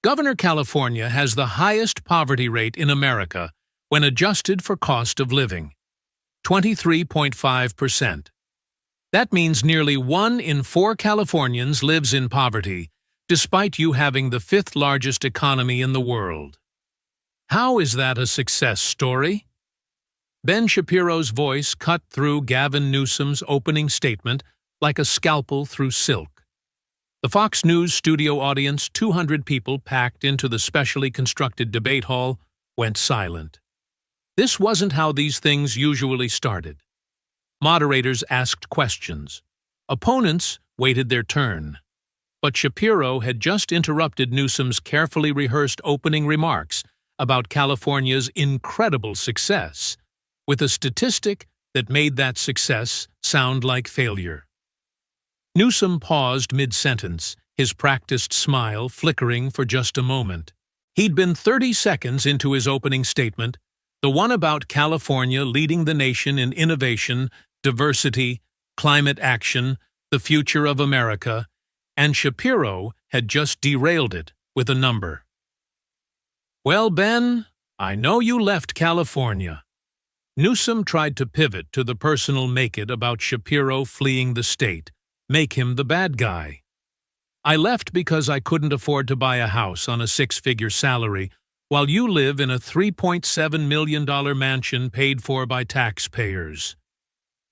Governor California has the highest poverty rate in America when adjusted for cost of living, 23.5%. That means nearly 1 in 4 Californians lives in poverty, despite you having the 5th largest economy in the world. How is that a success story? Ben Shapiro's voice cut through Gavin Newsom's opening statement like a scalpel through silk. The Fox News studio audience, 200 people packed into the specially constructed debate hall, went silent. This wasn't how these things usually started. Moderators asked questions. Opponents waited their turn. But Shapiro had just interrupted Newsom's carefully rehearsed opening remarks about California's incredible success, with a statistic that made that success sound like failure. Newsom paused mid-sentence, his practiced smile flickering for just a moment. He'd been 30 seconds into his opening statement, the one about California leading the nation in innovation, diversity, climate action, the future of America, and Shapiro had just derailed it with a number. Well, Ben, I know you left California. Newsom tried to pivot to the personal make-it about Shapiro fleeing the state, make him the bad guy. I left because I couldn't afford to buy a house on a 6-figure salary, while you live in a $3.7 million mansion paid for by taxpayers.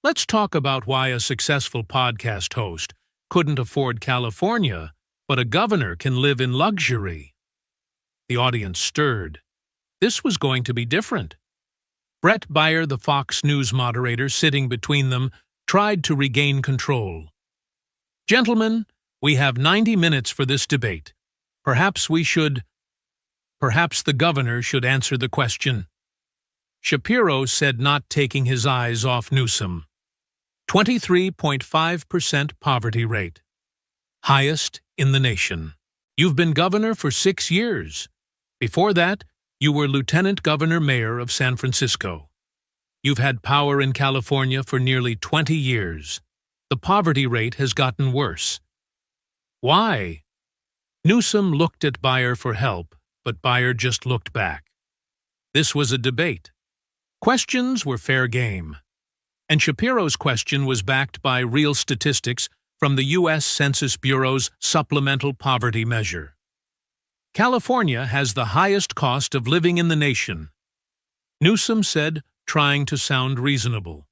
Let's talk about why a successful podcast host couldn't afford California, but a governor can live in luxury. The audience stirred. This was going to be different. Brett Baier, the Fox News moderator sitting between them, tried to regain control. Gentlemen, we have 90 minutes for this debate. Perhaps the governor should answer the question. Shapiro said, not taking his eyes off Newsom. 23.5% poverty rate. Highest in the nation. You've been governor for 6 years. Before that, you were lieutenant governor mayor of San Francisco. You've had power in California for nearly 20 years. The poverty rate has gotten worse. Why? Newsom looked at Baier for help, but Baier just looked back. This was a debate. Questions were fair game. And Shapiro's question was backed by real statistics from the U.S. Census Bureau's supplemental poverty measure. California has the highest cost of living in the nation. Newsom said, trying to sound reasonable.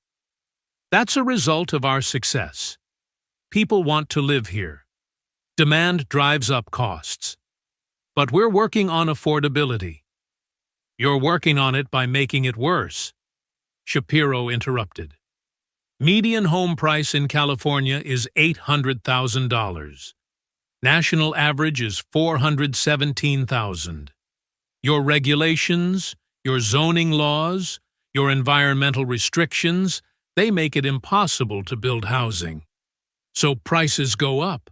That's a result of our success. People want to live here. Demand drives up costs. But we're working on affordability. You're working on it by making it worse. Shapiro interrupted. Median home price in California is $800,000. National average is $417,000. Your regulations, your zoning laws, your environmental restrictions, they make it impossible to build housing. So prices go up,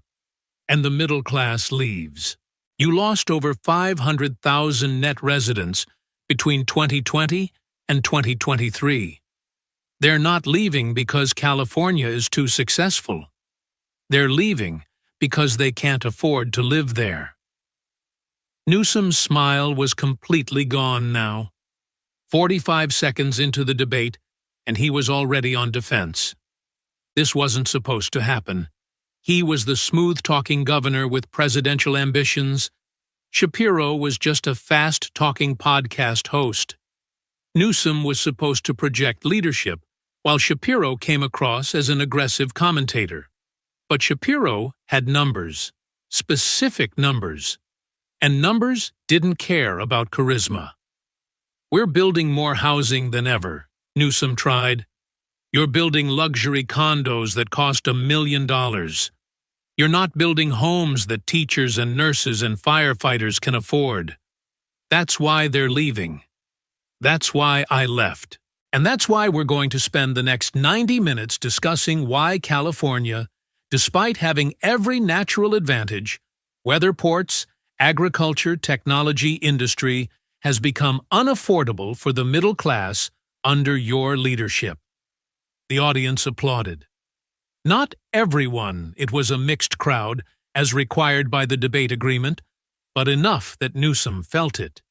and the middle class leaves. You lost over 500,000 net residents between 2020 and 2023. They're not leaving because California is too successful. They're leaving because they can't afford to live there. Newsom's smile was completely gone now. 45 seconds into the debate, and he was already on defense. This wasn't supposed to happen. He was the smooth-talking governor with presidential ambitions. Shapiro was just a fast-talking podcast host. Newsom was supposed to project leadership, while Shapiro came across as an aggressive commentator. But Shapiro had numbers, specific numbers, and numbers didn't care about charisma. We're building more housing than ever, Newsom tried. You're building luxury condos that cost $1 million. You're not building homes that teachers and nurses and firefighters can afford. That's why they're leaving. That's why I left. And that's why we're going to spend the next 90 minutes discussing why California, despite having every natural advantage, weather ports, agriculture, technology, industry, has become unaffordable for the middle class under your leadership. The audience applauded. Not everyone, it was a mixed crowd, as required by the debate agreement, but enough that Newsom felt it.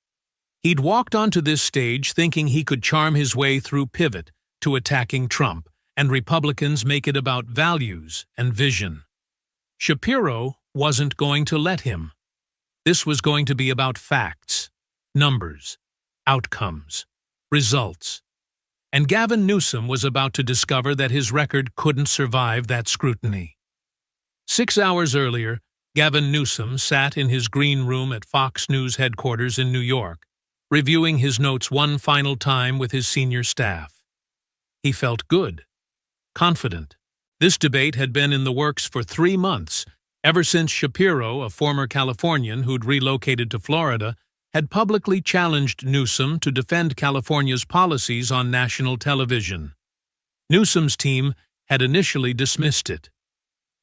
He'd walked onto this stage thinking he could charm his way through pivot to attacking Trump, and Republicans make it about values and vision. Shapiro wasn't going to let him. This was going to be about facts, numbers, outcomes, results. And Gavin Newsom was about to discover that his record couldn't survive that scrutiny. 6 hours earlier, Gavin Newsom sat in his green room at Fox News headquarters in New York, reviewing his notes one final time with his senior staff. He felt good, confident. This debate had been in the works for 3 months, ever since Shapiro, a former Californian who'd relocated to Florida, had publicly challenged Newsom to defend California's policies on national television. Newsom's team had initially dismissed it.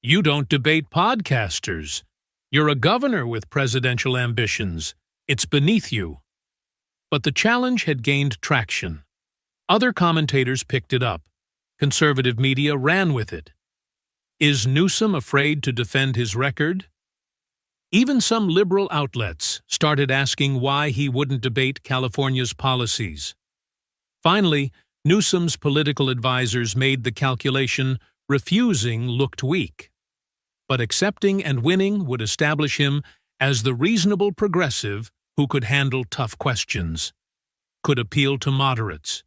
"You don't debate podcasters. You're a governor with presidential ambitions. It's beneath you." But the challenge had gained traction. Other commentators picked it up. Conservative media ran with it. Is Newsom afraid to defend his record? Even some liberal outlets started asking why he wouldn't debate California's policies. Finally, Newsom's political advisors made the calculation refusing looked weak. But accepting and winning would establish him as the reasonable progressive who could handle tough questions, could appeal to moderates,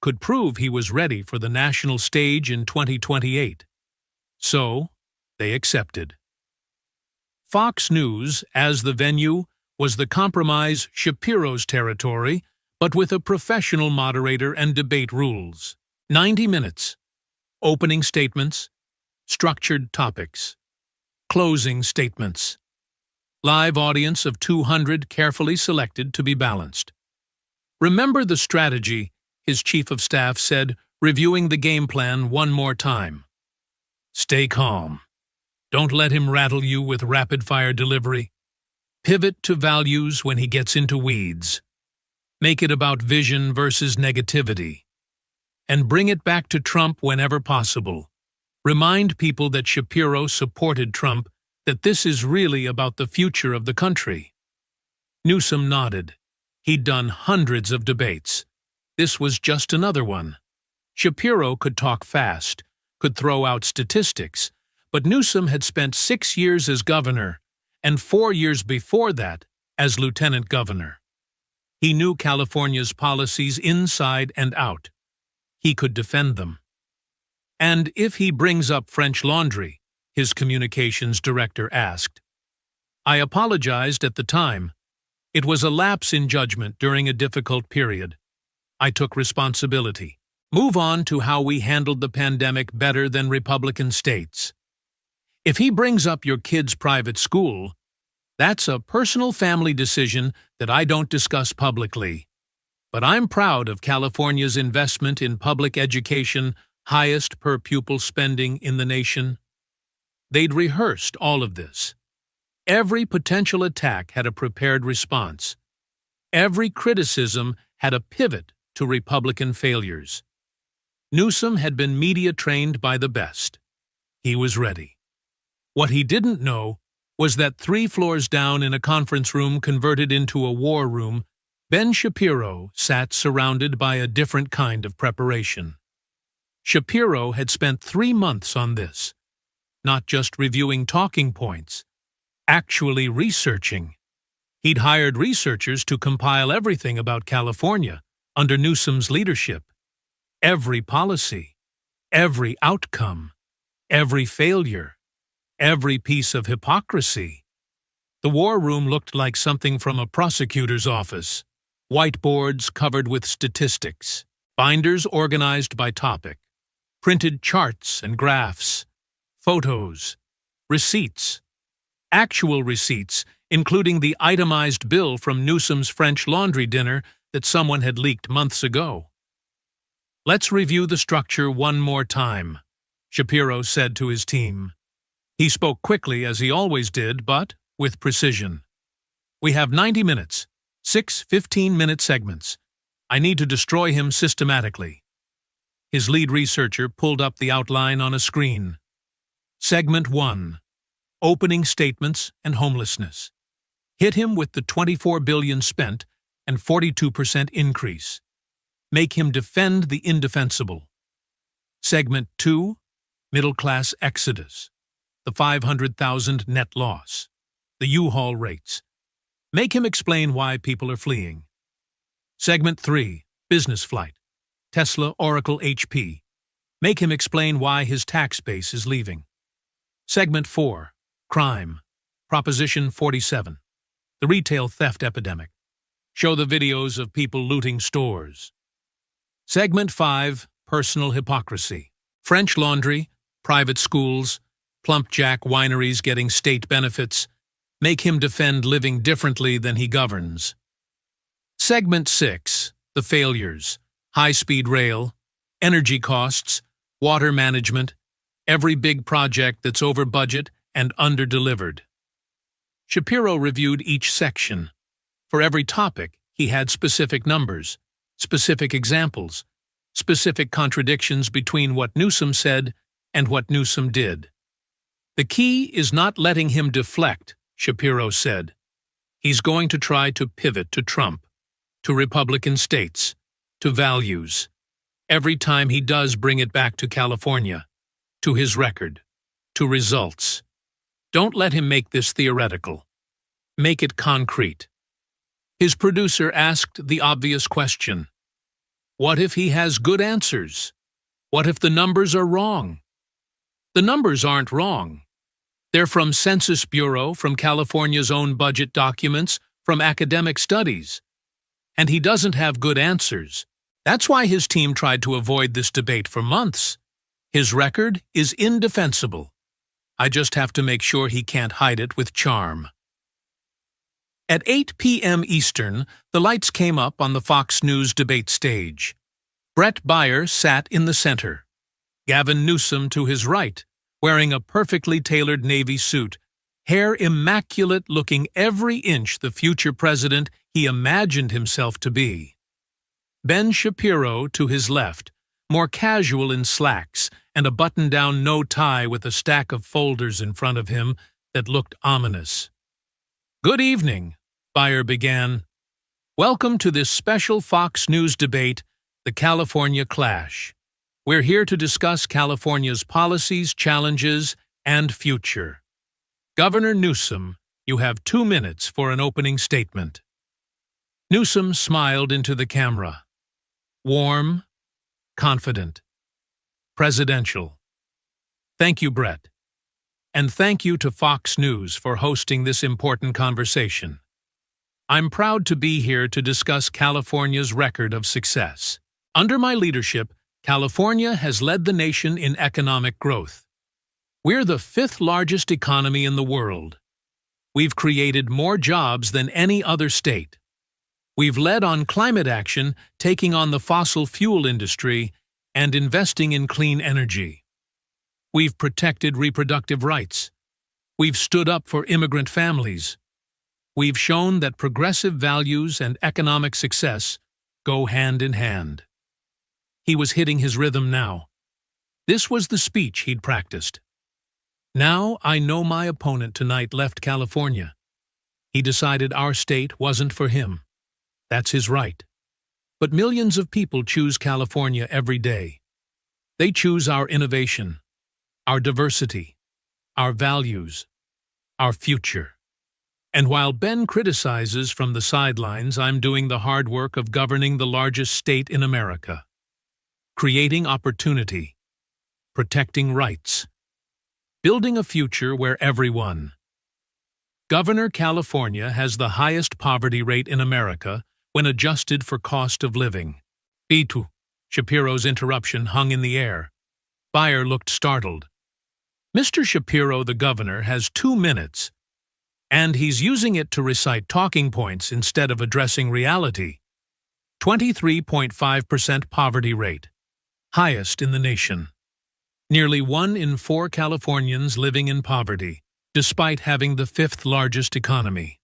could prove he was ready for the national stage in 2028. So, they accepted. Fox News, as the venue, was the compromise Shapiro's territory, but with a professional moderator and debate rules. 90 minutes. Opening statements. Structured topics. Closing statements. Live audience of 200 carefully selected to be balanced. "Remember the strategy," his chief of staff said, reviewing the game plan one more time. "Stay calm. Don't let him rattle you with rapid-fire delivery. Pivot to values when he gets into weeds. Make it about vision versus negativity. And bring it back to Trump whenever possible. Remind people that Shapiro supported Trump, that this is really about the future of the country." Newsom nodded. He'd done hundreds of debates. This was just another one. Shapiro could talk fast, could throw out statistics, but Newsom had spent 6 years as governor, and 4 years before that as lieutenant governor. He knew California's policies inside and out. He could defend them. "And if he brings up French Laundry," his communications director asked. "I apologized at the time. It was a lapse in judgment during a difficult period. I took responsibility. Move on to how we handled the pandemic better than Republican states. If he brings up your kid's private school, that's a personal family decision that I don't discuss publicly. But I'm proud of California's investment in public education, highest per-pupil spending in the nation." They'd rehearsed all of this. Every potential attack had a prepared response. Every criticism had a pivot to Republican failures. Newsom had been media-trained by the best. He was ready. What he didn't know was that 3 floors down in a conference room converted into a war room, Ben Shapiro sat surrounded by a different kind of preparation. Shapiro had spent 3 months on this, not just reviewing talking points, actually researching. He'd hired researchers to compile everything about California under Newsom's leadership. Every policy, every outcome, every failure, every piece of hypocrisy. The war room looked like something from a prosecutor's office. Whiteboards covered with statistics, binders organized by topic, printed charts and graphs, photos, receipts, actual receipts, including the itemized bill from Newsom's French Laundry dinner that someone had leaked months ago. "Let's review the structure one more time," Shapiro said to his team. He spoke quickly as he always did, but with precision. "We have 90 minutes, 6 15-minute segments. I need to destroy him systematically." His lead researcher pulled up the outline on a screen. Segment 1. Opening statements and homelessness. Hit him with the $24 billion spent and 42% increase. Make him defend the indefensible. Segment 2, middle-class exodus. The 500,000 net loss. The U-Haul rates. Make him explain why people are fleeing. Segment 3, business flight. Tesla, Oracle, HP. Make him explain why his tax base is leaving. Segment 4, crime. Proposition 47. The retail theft epidemic. Show the videos of people looting stores. Segment 5, personal hypocrisy. French laundry, private schools, plump jack wineries getting state benefits. Make him defend living differently than he governs. Segment 6, the failures. High-speed rail, energy costs, water management, every big project that's over budget and under-delivered. Shapiro reviewed each section. For every topic, he had specific numbers, specific examples, specific contradictions between what Newsom said and what Newsom did. The key is not letting him deflect, Shapiro said. He's going to try to pivot to Trump, to Republican states, to values. Every time he does, bring it back to California, to his record, to results. Don't let him make this theoretical. Make it concrete. His producer asked the obvious question. What if he has good answers? What if the numbers are wrong? The numbers aren't wrong. They're from Census Bureau, from California's own budget documents, from academic studies. And he doesn't have good answers. That's why his team tried to avoid this debate for months. His record is indefensible. I just have to make sure he can't hide it with charm. At 8 p.m. Eastern, the lights came up on the Fox News debate stage. Brett Baier sat in the center. Gavin Newsom to his right, wearing a perfectly tailored navy suit, hair immaculate, looking every inch the future president he imagined himself to be. Ben Shapiro to his left, more casual in slacks and a button-down no-tie with a stack of folders in front of him that looked ominous. Good evening, Baier began. Welcome to this special Fox News debate, the California Clash. We're here to discuss California's policies, challenges, and future. Governor Newsom, you have 2 minutes for an opening statement. Newsom smiled into the camera. Warm, confident, presidential. Thank you, Brett. And thank you to Fox News for hosting this important conversation. I'm proud to be here to discuss California's record of success. Under my leadership, California has led the nation in economic growth. We're the 5th largest economy in the world. We've created more jobs than any other state. We've led on climate action, taking on the fossil fuel industry, and investing in clean energy. We've protected reproductive rights. We've stood up for immigrant families. We've shown that progressive values and economic success go hand in hand. He was hitting his rhythm now. This was the speech he'd practiced. Now I know my opponent tonight left California. He decided our state wasn't for him. That's his right. But millions of people choose California every day. They choose our innovation, our diversity, our values, our future. And while Ben criticizes from the sidelines, I'm doing the hard work of governing the largest state in America. Creating opportunity, protecting rights, building a future where everyone. Governor California has the highest poverty rate in America when adjusted for cost of living. Pitu. Shapiro's interruption hung in the air. Baier looked startled. Mr. Shapiro, the governor, has 2 minutes, and he's using it to recite talking points instead of addressing reality. 23.5% poverty rate, highest in the nation. Nearly 1 in 4 Californians living in poverty, despite having the 5th largest economy.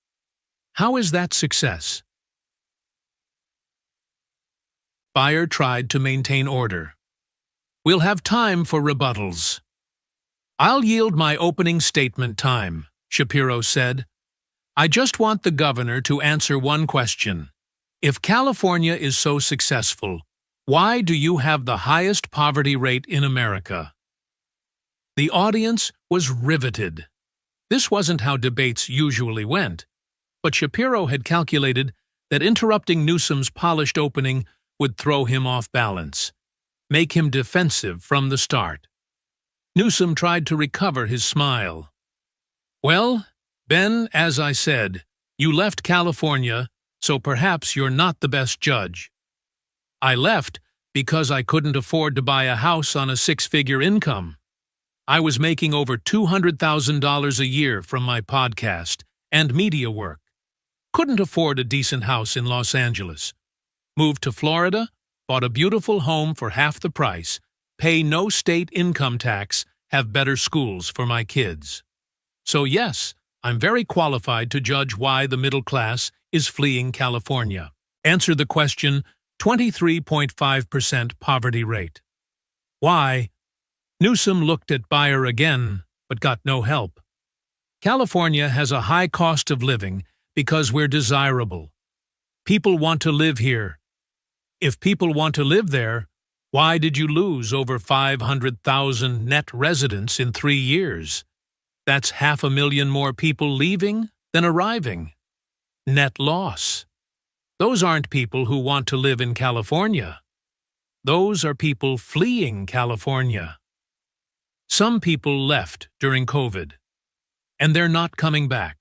How is that success? Baier tried to maintain order. We'll have time for rebuttals. I'll yield my opening statement time, Shapiro said. I just want the governor to answer one question. If California is so successful, why do you have the highest poverty rate in America? The audience was riveted. This wasn't how debates usually went, but Shapiro had calculated that interrupting Newsom's polished opening would throw him off balance, make him defensive from the start. Newsom tried to recover his smile. Well, Ben, as I said, you left California, so perhaps you're not the best judge. I left because I couldn't afford to buy a house on a six-figure income. I was making over $200,000 a year from my podcast and media work. Couldn't afford a decent house in Los Angeles. Moved to Florida, bought a beautiful home for half the price, pay no state income tax, have better schools for my kids. So yes, I'm very qualified to judge why the middle class is fleeing California. Answer the question, 23.5% poverty rate. Why? Newsom looked at Bayer again, but got no help. California has a high cost of living because we're desirable. People want to live here. If people want to live there, why did you lose over 500,000 net residents in 3 years? That's 500,000 more people leaving than arriving. Net loss. Those aren't people who want to live in California. Those are people fleeing California. Some people left during COVID, and they're not coming back.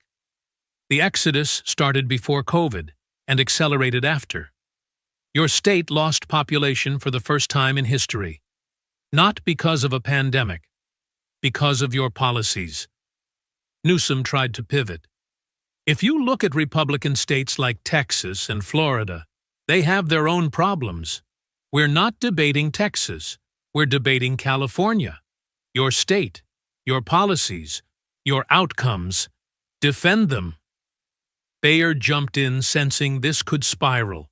The exodus started before COVID and accelerated after. Your state lost population for the first time in history, not because of a pandemic, because of your policies. Newsom tried to pivot. If you look at Republican states like Texas and Florida, they have their own problems. We're not debating Texas. We're debating California. Your state, your policies, your outcomes. Defend them. Bayer jumped in, sensing this could spiral.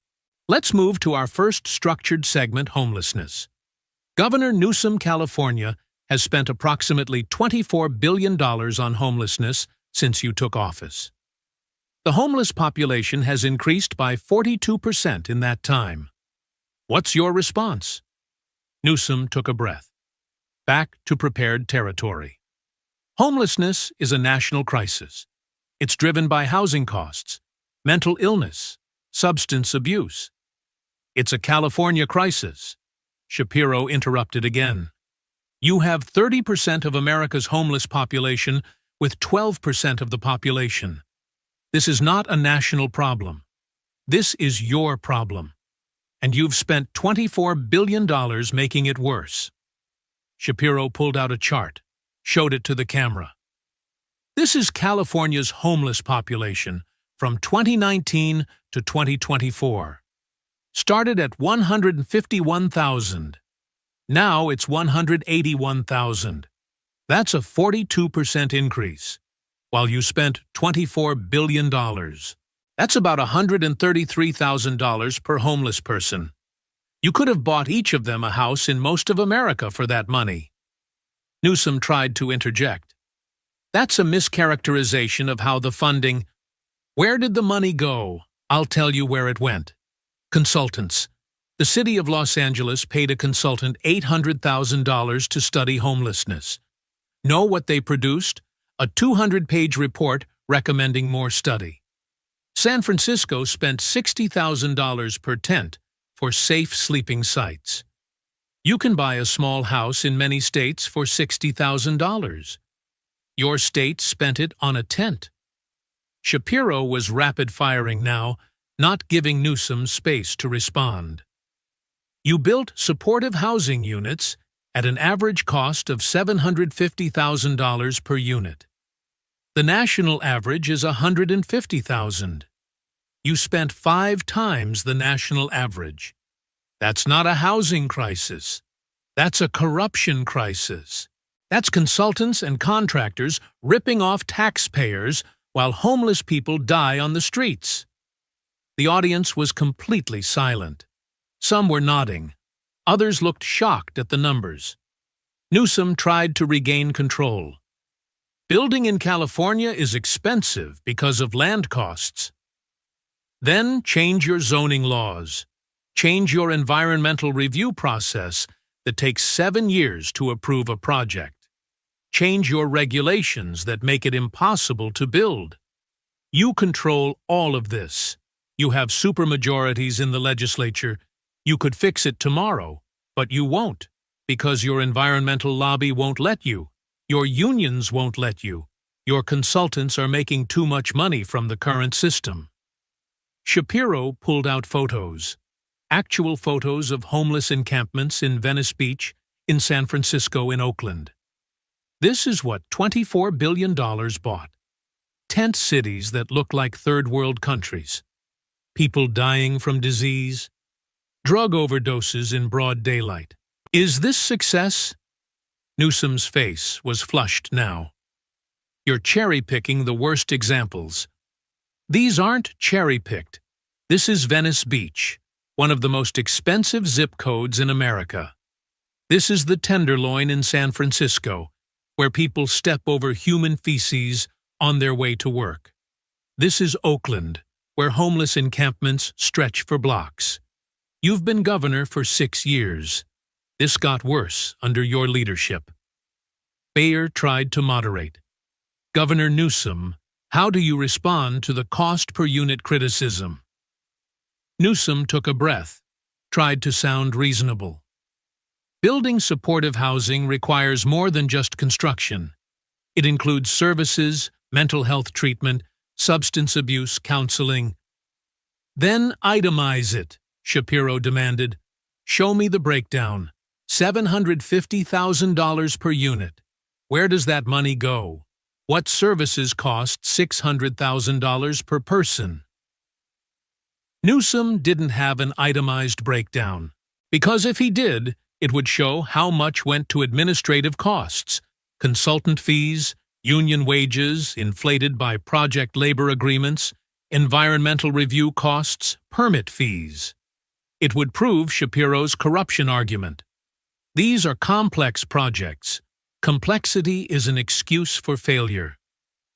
Let's move to our first structured segment, homelessness. Governor Newsom, California, has spent approximately $24 billion on homelessness since you took office. The homeless population has increased by 42% in that time. What's your response? Newsom took a breath. Back to prepared territory. Homelessness is a national crisis. It's driven by housing costs, mental illness, substance abuse. It's a California crisis. Shapiro interrupted again. You have 30% of America's homeless population with 12% of the population. This is not a national problem. This is your problem. And you've spent $24 billion making it worse. Shapiro pulled out a chart, showed it to the camera. This is California's homeless population from 2019 to 2024. Started at 151,000. Now it's 181,000. That's a 42% increase, while you spent $24 billion. That's about $133,000 per homeless person. You could have bought each of them a house in most of America for that money. Newsom tried to interject. That's a mischaracterization of how the funding. Where did the money go? I'll tell you where it went. Consultants. The city of Los Angeles paid a consultant $800,000 to study homelessness. Know what they produced? A 200-page report recommending more study. San Francisco spent $60,000 per tent for safe sleeping sites. You can buy a small house in many states for $60,000. Your state spent it on a tent. Shapiro was rapid-firing now, not giving Newsom space to respond. You built supportive housing units at an average cost of $750,000 per unit. The national average is $150,000. You spent 5 times the national average. That's not a housing crisis. That's a corruption crisis. That's consultants and contractors ripping off taxpayers while homeless people die on the streets. The audience was completely silent. Some were nodding. Others looked shocked at the numbers. Newsom tried to regain control. Building in California is expensive because of land costs. Then change your zoning laws. Change your environmental review process that takes 7 years to approve a project. Change your regulations that make it impossible to build. You control all of this. You have supermajorities in the legislature. You could fix it tomorrow, but you won't, because your environmental lobby won't let you. Your unions won't let you. Your consultants are making too much money from the current system. Shapiro pulled out photos. Actual photos of homeless encampments in Venice Beach, in San Francisco, in Oakland. This is what $24 billion bought. Tent cities that look like third-world countries. People dying from disease. Drug overdoses in broad daylight. Is this success? Newsom's face was flushed now. You're cherry-picking the worst examples. These aren't cherry-picked. This is Venice Beach, one of the most expensive zip codes in America. This is the Tenderloin in San Francisco, where people step over human feces on their way to work. This is Oakland, where homeless encampments stretch for blocks. You've been governor for 6 years. This got worse under your leadership. Bayer tried to moderate. Governor Newsom, how do you respond to the cost-per-unit criticism? Newsom took a breath, tried to sound reasonable. Building supportive housing requires more than just construction. It includes services, mental health treatment, substance abuse counseling. Then itemize it, Shapiro demanded. Show me the breakdown. $750,000 per unit. Where does that money go? What services cost $600,000 per person? Newsom didn't have an itemized breakdown, because if he did, it would show how much went to administrative costs, consultant fees, union wages inflated by project labor agreements, environmental review costs, permit fees. It would prove Shapiro's corruption argument. These are complex projects. Complexity is an excuse for failure.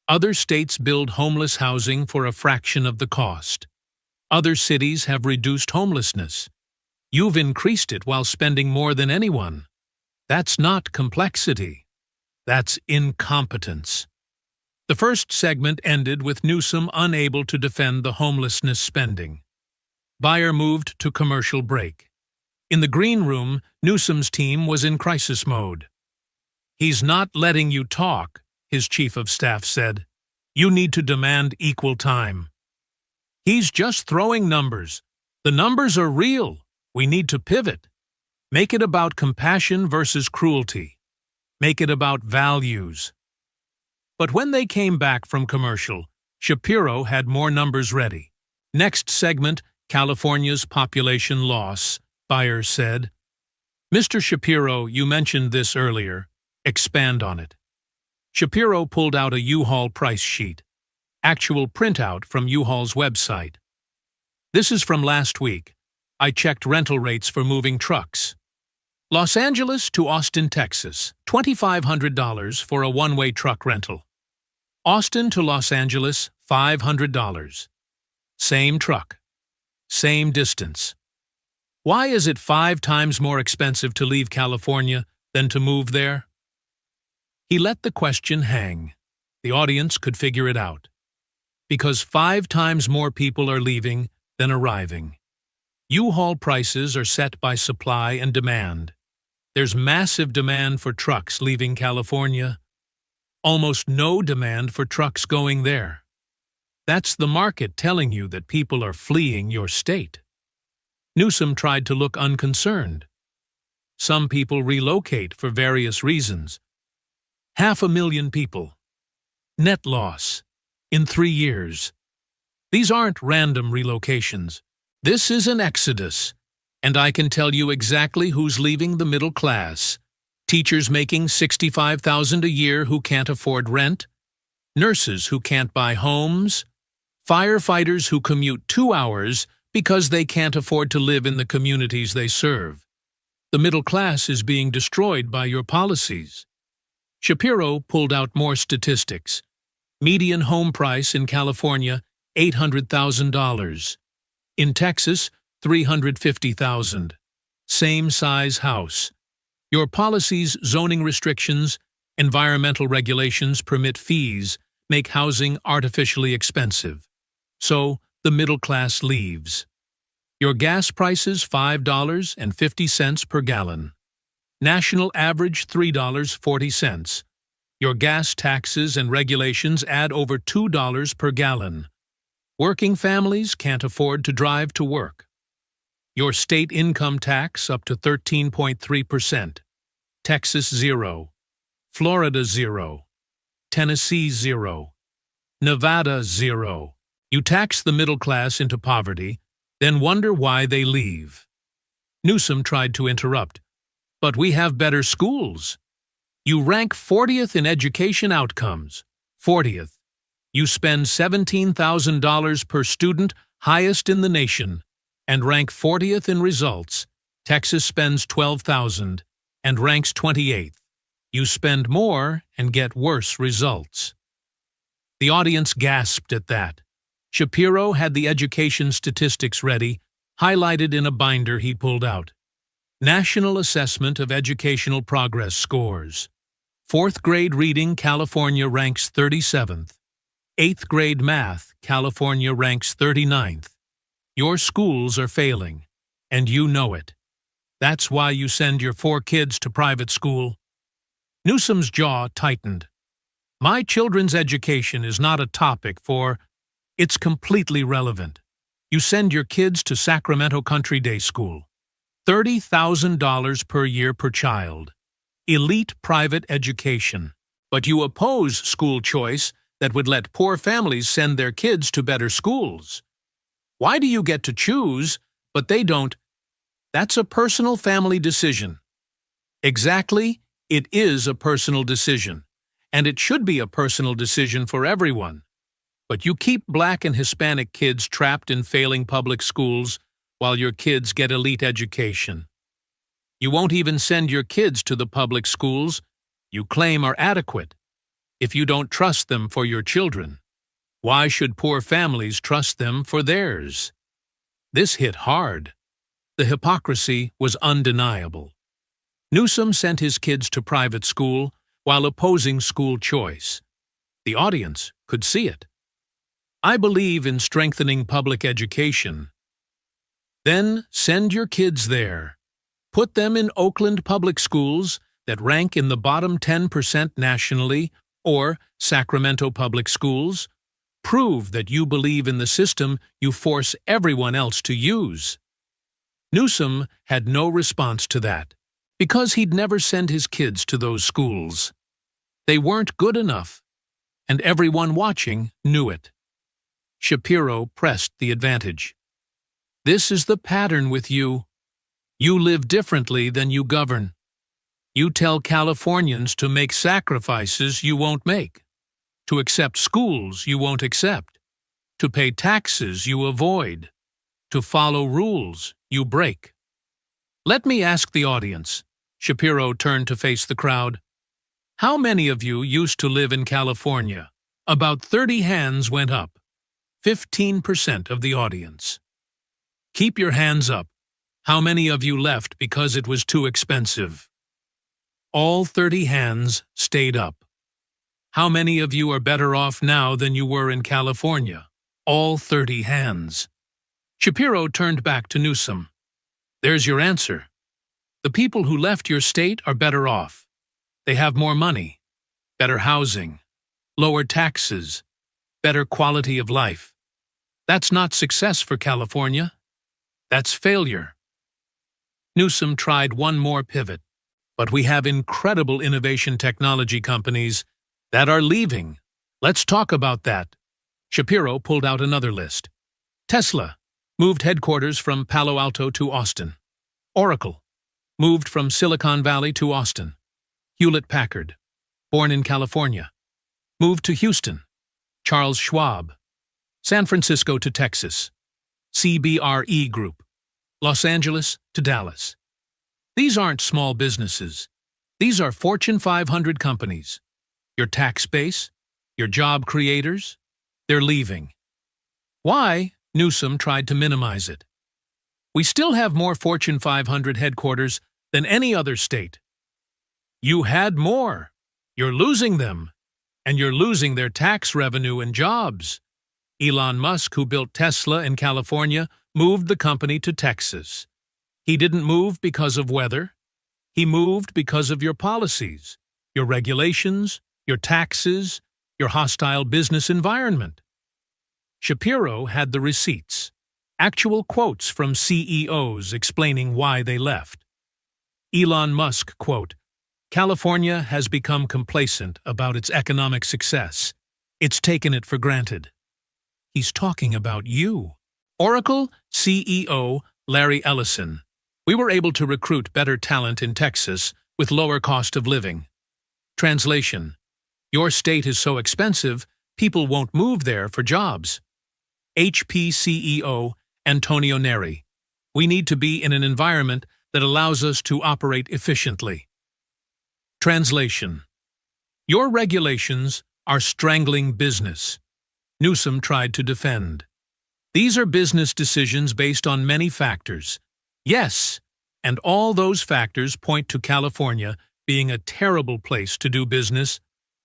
Other states build homeless housing for a fraction of the cost. Other cities have reduced homelessness. You've increased it while spending more than anyone. That's not complexity. That's incompetence. The first segment ended with Newsom unable to defend the homelessness spending. Bayer moved to commercial break. In the green room, Newsom's team was in crisis mode. He's not letting you talk, his chief of staff said. You need to demand equal time. He's just throwing numbers. The numbers are real. We need to pivot. Make it about compassion versus cruelty. Make it about values. But when they came back from commercial, Shapiro had more numbers ready. Next segment, California's population loss, Bayer said. Mr. Shapiro, you mentioned this earlier. Expand on it. Shapiro pulled out a U-Haul price sheet. Actual printout from U-Haul's website. This is from last week. I checked rental rates for moving trucks. Los Angeles to Austin, Texas, $2,500 for a one-way truck rental. Austin to Los Angeles, $500. Same truck. Same distance. Why is it 5 times more expensive to leave California than to move there? He let the question hang. The audience could figure it out. Because 5 times more people are leaving than arriving. U-Haul prices are set by supply and demand. There's massive demand for trucks leaving California. Almost no demand for trucks going there. That's the market telling you that people are fleeing your state. Newsom tried to look unconcerned. Some people relocate for various reasons. 500,000 people. Net loss. In 3 years. These aren't random relocations. This is an exodus. And I can tell you exactly who's leaving the middle class. Teachers making $65,000 a year who can't afford rent. Nurses who can't buy homes. Firefighters who commute 2 hours because they can't afford to live in the communities they serve. The middle class is being destroyed by your policies. Shapiro pulled out more statistics. Median home price in California, $800,000. In Texas, $350,000. Same size house. Your policies, zoning restrictions, environmental regulations, permit fees, make housing artificially expensive. So, the middle class leaves. Your gas prices $5.50 per gallon. National average $3.40. Your gas taxes and regulations add over $2 per gallon. Working families can't afford to drive to work. Your state income tax up to 13.3%. Texas 0. Florida 0. Tennessee 0. Nevada 0. You tax the middle class into poverty, then wonder why they leave. Newsom tried to interrupt. But we have better schools. You rank 40th in education outcomes. 40th. You spend $17,000 per student, highest in the nation, and rank 40th in results. Texas spends $12,000 and ranks 28th. You spend more and get worse results. The audience gasped at that. Shapiro had the education statistics ready, highlighted in a binder he pulled out. National Assessment of Educational Progress Scores. 4th grade reading, California ranks 37th. 8th grade math, California ranks 39th. Your schools are failing, and you know it. That's why you send your 4 kids to private school. Newsom's jaw tightened. My children's education is not a topic for... It's completely relevant. You send your kids to Sacramento Country Day School. $30,000 per year per child. Elite private education. But you oppose school choice that would let poor families send their kids to better schools. Why do you get to choose, but they don't? That's a personal family decision. Exactly, it is a personal decision. And it should be a personal decision for everyone. But you keep Black and Hispanic kids trapped in failing public schools while your kids get elite education. You won't even send your kids to the public schools you claim are adequate if you don't trust them for your children. Why should poor families trust them for theirs? This hit hard. The hypocrisy was undeniable. Newsom sent his kids to private school while opposing school choice. The audience could see it. I believe in strengthening public education. Then send your kids there. Put them in Oakland public schools that rank in the bottom 10% nationally, or Sacramento public schools. Prove that you believe in the system you force everyone else to use. Newsom had no response to that, because he'd never send his kids to those schools. They weren't good enough, and everyone watching knew it. Shapiro pressed the advantage. This is the pattern with you. You live differently than you govern. You tell Californians to make sacrifices you won't make, to accept schools you won't accept, to pay taxes you avoid, to follow rules you break. Let me ask the audience. Shapiro turned to face the crowd. How many of you used to live in California? About 30 hands went up. 15% of the audience. Keep your hands up. How many of you left because it was too expensive? All 30 hands stayed up. How many of you are better off now than you were in California? All 30 hands. Shapiro turned back to Newsom. There's your answer. The people who left your state are better off. They have more money, better housing, lower taxes, better quality of life. That's not success for California. That's failure. Newsom tried one more pivot, but we have incredible innovation technology companies that are leaving. Let's talk about that. Shapiro pulled out another list. Tesla moved headquarters from Palo Alto to Austin. Oracle moved from Silicon Valley to Austin. Hewlett-Packard, born in California, moved to Houston. Charles Schwab, San Francisco to Texas. CBRE Group, Los Angeles to Dallas. These aren't small businesses. These are Fortune 500 companies. Your tax base, your job creators, they're leaving. Why? Newsom tried to minimize it. We still have more Fortune 500 headquarters than any other state. You had more. You're losing them. And you're losing their tax revenue and jobs. Elon Musk, who built Tesla in California, moved the company to Texas. He didn't move because of weather. He moved because of your policies, your regulations, your taxes, your hostile business environment. Shapiro had the receipts, actual quotes from CEOs explaining why they left. Elon Musk, quote, "California has become complacent about its economic success. It's taken it for granted." He's talking about you. Oracle CEO Larry Ellison. "We were able to recruit better talent in Texas with lower cost of living." Translation: Your state is so expensive, people won't move there for jobs. HP CEO Antonio Neri. "We need to be in an environment that allows us to operate efficiently." Translation: Your regulations are strangling business. Newsom tried to defend. These are business decisions based on many factors. Yes, and all those factors point to California being a terrible place to do business,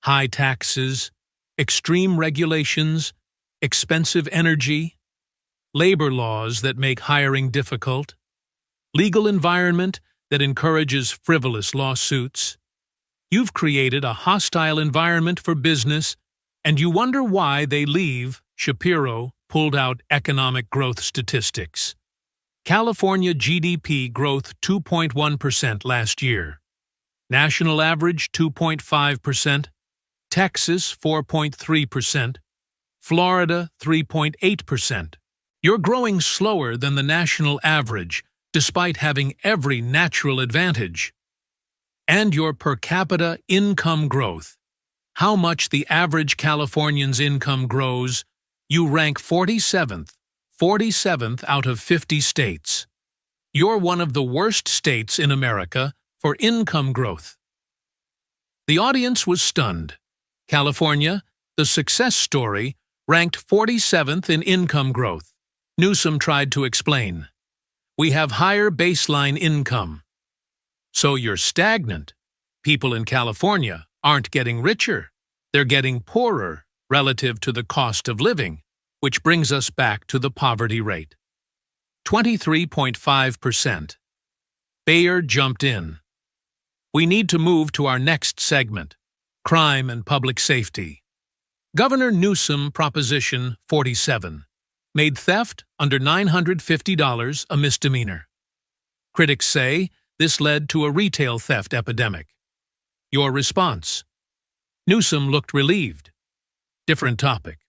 high taxes, extreme regulations, expensive energy, labor laws that make hiring difficult, legal environment that encourages frivolous lawsuits. You've created a hostile environment for business, and you wonder why they leave. Shapiro pulled out economic growth statistics. California GDP growth 2.1% last year. National average 2.5%. Texas 4.3%. Florida 3.8%. You're growing slower than the national average, despite having every natural advantage. And your per capita income growth, how much the average Californian's income grows, you rank 47th out of 50 states. You're one of the worst states in America for income growth. The audience was stunned. California, the success story, ranked 47th in income growth. Newsom tried to explain. We have higher baseline income. So you're stagnant. People in California aren't getting richer. They're getting poorer relative to the cost of living, which brings us back to the poverty rate. 23.5%. Bayer jumped in. We need to move to our next segment, crime and public safety. Governor Newsom Proposition 47 made theft under $950 a misdemeanor. Critics say this led to a retail theft epidemic. Your response? Newsom looked relieved. Different topic.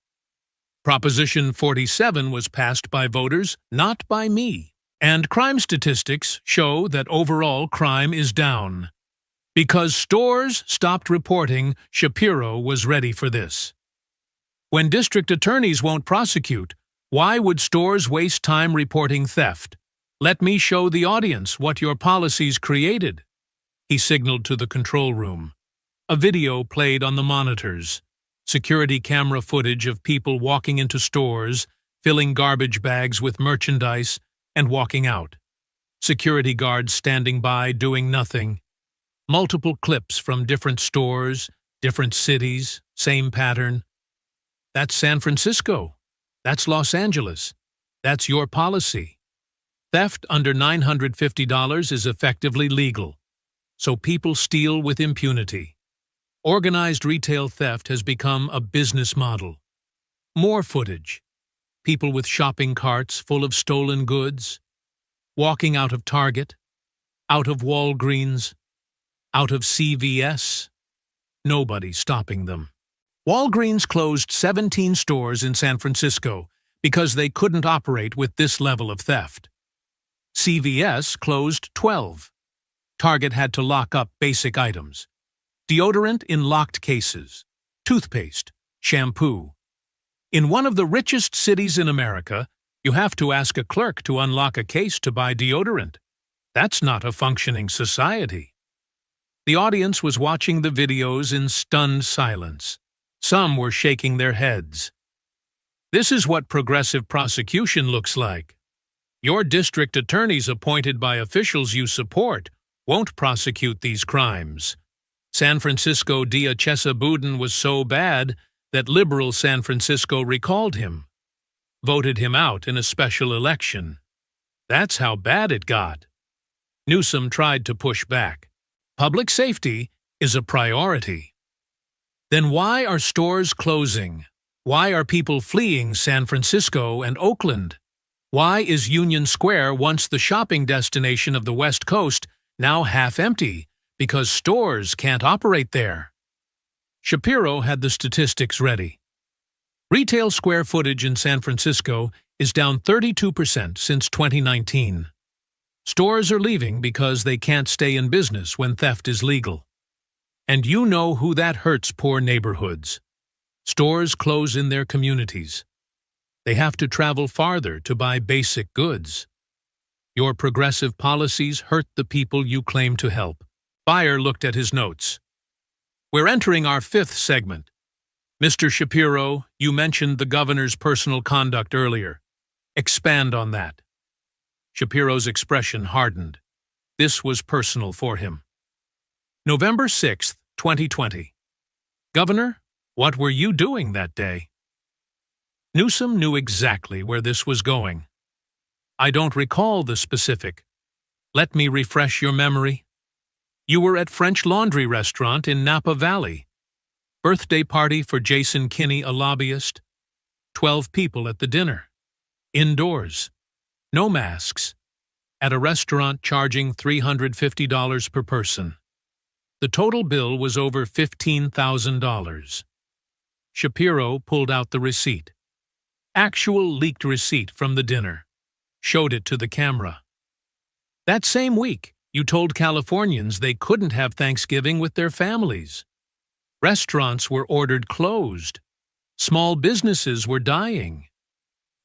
Proposition 47 was passed by voters, not by me. And crime statistics show that overall crime is down. Because stores stopped reporting, Shapiro was ready for this. When district attorneys won't prosecute, why would stores waste time reporting theft? Let me show the audience what your policies created. He signaled to the control room. A video played on the monitors. Security camera footage of people walking into stores, filling garbage bags with merchandise, and walking out. Security guards standing by doing nothing. Multiple clips from different stores, different cities, same pattern. That's San Francisco. That's Los Angeles. That's your policy. Theft under $950 is effectively legal, so people steal with impunity. Organized retail theft has become a business model. More footage. People with shopping carts full of stolen goods, walking out of Target, out of Walgreens, out of CVS. Nobody stopping them. Walgreens closed 17 stores in San Francisco because they couldn't operate with this level of theft. CVS closed 12. Target had to lock up basic items. Deodorant in locked cases. Toothpaste. Shampoo. In one of the richest cities in America, you have to ask a clerk to unlock a case to buy deodorant. That's not a functioning society. The audience was watching the videos in stunned silence. Some were shaking their heads. This is what progressive prosecution looks like. Your district attorneys appointed by officials you support won't prosecute these crimes. San Francisco DA Boudin was so bad that liberal San Francisco recalled him, voted him out in a special election. That's how bad it got. Newsom tried to push back. Public safety is a priority. Then why are stores closing? Why are people fleeing San Francisco and Oakland? Why is Union Square, once the shopping destination of the West Coast, now half empty because stores can't operate there? Shapiro had the statistics ready. Retail square footage in San Francisco is down 32% since 2019. Stores are leaving because they can't stay in business when theft is legal. And you know who that hurts: poor neighborhoods. Stores close in their communities. They have to travel farther to buy basic goods. Your progressive policies hurt the people you claim to help. Buyer looked at his notes. We're entering our fifth segment. Mr. Shapiro, you mentioned the governor's personal conduct earlier. Expand on that. Shapiro's expression hardened. This was personal for him. November 6, 2020. Governor, what were you doing that day? Newsom knew exactly where this was going. I don't recall the specific. Let me refresh your memory. You were at French Laundry Restaurant in Napa Valley. Birthday party for Jason Kinney, a lobbyist. 12 people at the dinner. Indoors. No masks. At a restaurant charging $350 per person. The total bill was over $15,000. Shapiro pulled out the receipt. Actual leaked receipt from the dinner. Showed it to the camera. That same week, you told Californians they couldn't have Thanksgiving with their families. Restaurants were ordered closed. Small businesses were dying.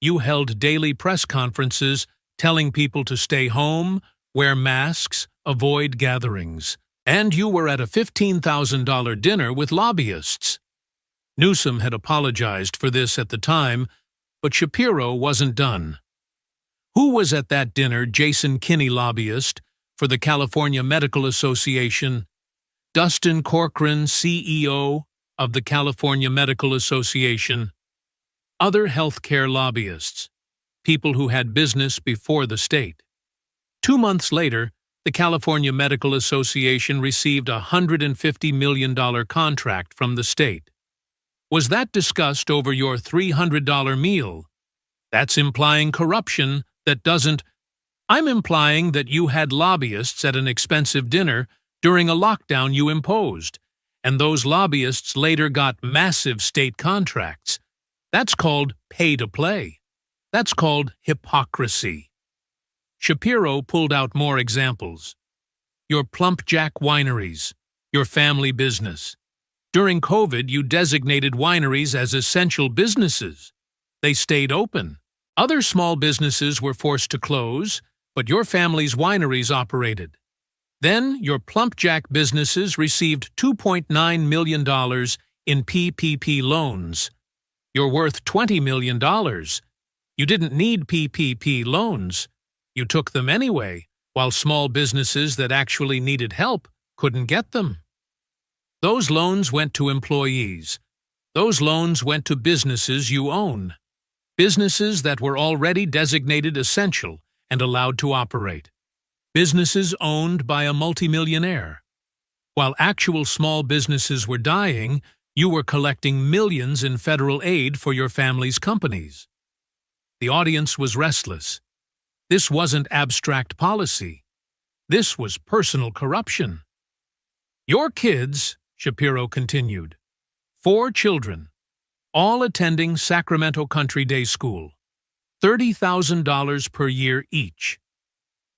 You held daily press conferences telling people to stay home, wear masks, avoid gatherings. And you were at a $15,000 dinner with lobbyists. Newsom had apologized for this at the time, but Shapiro wasn't done. Who was at that dinner? Jason Kinney, lobbyist for the California Medical Association. Dustin Corcoran, CEO of the California Medical Association. Other healthcare lobbyists, people who had business before the state. 2 months later, the California Medical Association received a $150 million contract from the state. Was that discussed over your $300 meal? That's implying corruption that doesn't. I'm implying that you had lobbyists at an expensive dinner during a lockdown you imposed, and those lobbyists later got massive state contracts. That's called pay to play. That's called hypocrisy. Shapiro pulled out more examples. Your Plump Jack wineries, your family business. During COVID, you designated wineries as essential businesses. They stayed open. Other small businesses were forced to close, but your family's wineries operated. Then, your Plump Jack businesses received $2.9 million in PPP loans. You're worth $20 million. You didn't need PPP loans. You took them anyway, while small businesses that actually needed help couldn't get them. Those loans went to employees. Those loans went to businesses you own. Businesses that were already designated essential and allowed to operate. Businesses owned by a multimillionaire. While actual small businesses were dying, you were collecting millions in federal aid for your family's companies. The audience was restless. This wasn't abstract policy. This was personal corruption. Your kids, Shapiro continued, 4 children, all attending Sacramento Country Day School, $30,000 per year each.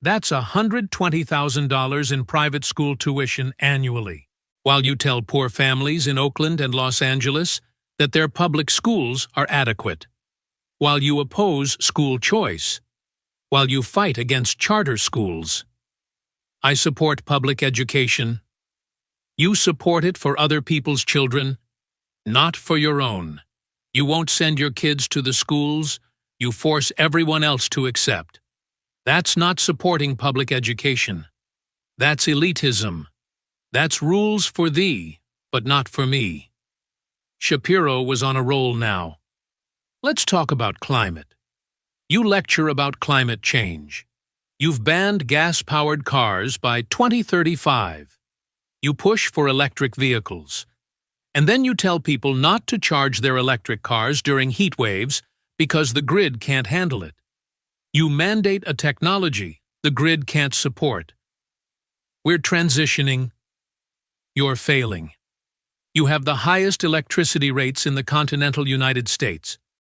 That's $120,000 in private school tuition annually, while you tell poor families in Oakland and Los Angeles that their public schools are adequate, while you oppose school choice, while you fight against charter schools. I support public education. You support it for other people's children, not for your own. You won't send your kids to the schools you force everyone else to accept. That's not supporting public education. That's elitism. That's rules for thee, but not for me. Shapiro was on a roll now. Let's talk about climate. You lecture about climate change. You've banned gas-powered cars by 2035. You push for electric vehicles. And then you tell people not to charge their electric cars during heat waves because the grid can't handle it. You mandate a technology the grid can't support. We're transitioning. You're failing. You have the highest electricity rates in the continental United States.